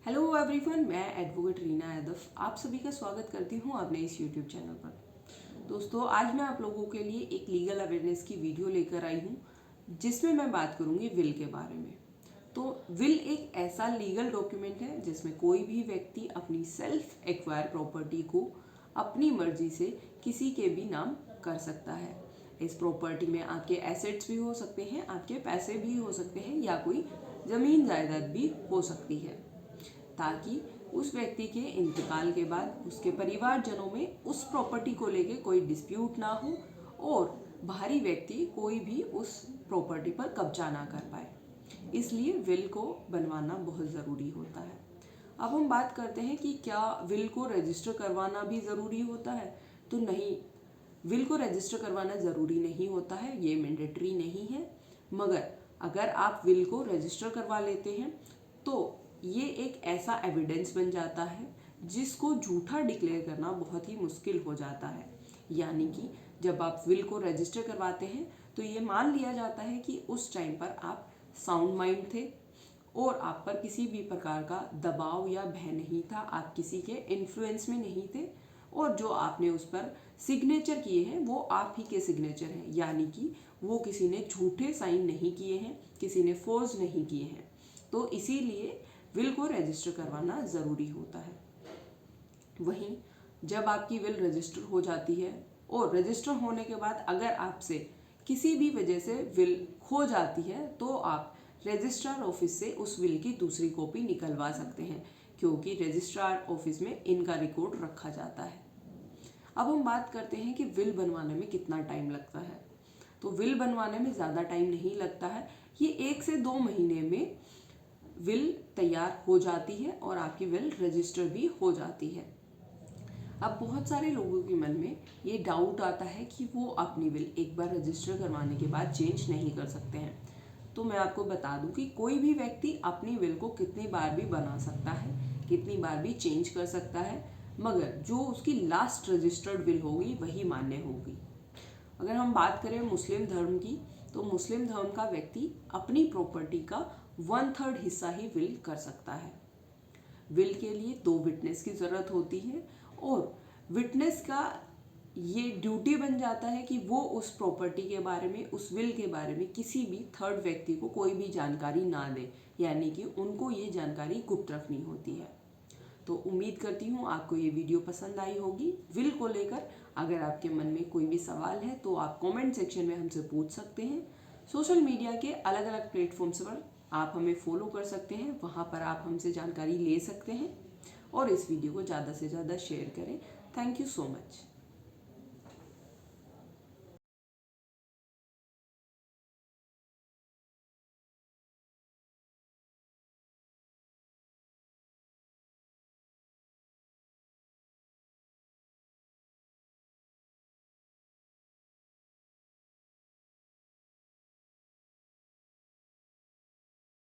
Hello everyone, मैं advocate Reena Yadav आप सभी का स्वागत करती हूं अपने इस यूट्यूब चैनल पर। दोस्तों, आज मैं आप लोगों के लिए एक लीगल अवेयरनेस की वीडियो लेकर आई हूं जिसमें मैं बात करूंगी विल के बारे में। तो विल एक ऐसा लीगल डॉक्यूमेंट है जिसमें कोई भी व्यक्ति अपनी सेल्फ एक्वायर प्रॉपर्टी को अपनी मर्जी से किसी के भी नाम कर सकता है। इस प्रॉपर्टी में आपके एसेट्स भी हो सकते हैं, आपके पैसे भी हो सकते हैं या कोई ज़मीन जायदाद भी हो सकती है, ताकि उस व्यक्ति के इंतकाल के बाद उसके परिवारजनों में उस प्रॉपर्टी को लेके कोई डिस्प्यूट ना हो और बाहरी व्यक्ति कोई भी उस प्रॉपर्टी पर कब्जा ना कर पाए। इसलिए विल को बनवाना बहुत ज़रूरी होता है। अब हम बात करते हैं कि क्या विल को रजिस्टर करवाना भी ज़रूरी होता है। तो नहीं, विल को रजिस्टर करवाना ज़रूरी नहीं होता है, ये मैंडेटरी नहीं है। मगर अगर आप विल को रजिस्टर करवा लेते हैं तो ये एक ऐसा एविडेंस बन जाता है जिसको झूठा डिक्लेयर करना बहुत ही मुश्किल हो जाता है। यानी कि जब आप विल को रजिस्टर करवाते हैं तो ये मान लिया जाता है कि उस टाइम पर आप साउंड माइंड थे और आप पर किसी भी प्रकार का दबाव या भय नहीं था, आप किसी के इन्फ्लुएंस में नहीं थे और जो आपने उस पर सिग्नेचर किए हैं वो आप ही के सिग्नेचर हैं। यानी कि वो किसी ने झूठे साइन नहीं किए हैं, किसी ने फोर्स नहीं किए हैं। तो इसीलिए विल को रजिस्टर करवाना ज़रूरी होता है। वहीं जब आपकी विल रजिस्टर हो जाती है और रजिस्टर होने के बाद अगर आपसे किसी भी वजह से विल खो जाती है तो आप रजिस्ट्रार ऑफिस से उस विल की दूसरी कॉपी निकलवा सकते हैं, क्योंकि रजिस्ट्रार ऑफिस में इनका रिकॉर्ड रखा जाता है। अब हम बात करते हैं कि विल बनवाने में कितना टाइम लगता है। तो विल बनवाने में ज़्यादा टाइम नहीं लगता है, ये 1 से 2 महीने में विल तैयार हो जाती है और आपकी विल रजिस्टर भी हो जाती है। अब बहुत सारे लोगों के मन में ये डाउट आता है कि वो अपनी विल एक बार रजिस्टर करवाने के बाद चेंज नहीं कर सकते हैं। तो मैं आपको बता दूं कि कोई भी व्यक्ति अपनी विल को कितनी बार भी बना सकता है, कितनी बार भी चेंज कर सकता है, मगर जो उसकी लास्ट रजिस्टर्ड विल होगी वही मान्य होगी। अगर हम बात करें मुस्लिम धर्म की, तो मुस्लिम धर्म का व्यक्ति अपनी प्रॉपर्टी का 1/3 हिस्सा ही विल कर सकता है। विल के लिए 2 विटनेस की ज़रूरत होती है और विटनेस का ये ड्यूटी बन जाता है कि वो उस प्रॉपर्टी के बारे में, उस विल के बारे में किसी भी थर्ड व्यक्ति को कोई भी जानकारी ना दे, यानी कि उनको ये जानकारी गुप्त रखनी होती है। तो उम्मीद करती हूँ आपको ये वीडियो पसंद आई होगी विल को लेकर। अगर आपके मन में कोई भी सवाल है तो आप कमेंट सेक्शन में हमसे पूछ सकते हैं। सोशल मीडिया के अलग अलग प्लेटफॉर्म्स पर आप हमें फॉलो कर सकते हैं, वहाँ पर आप हमसे जानकारी ले सकते हैं और इस वीडियो को ज़्यादा से ज़्यादा शेयर करें। Thank you so much.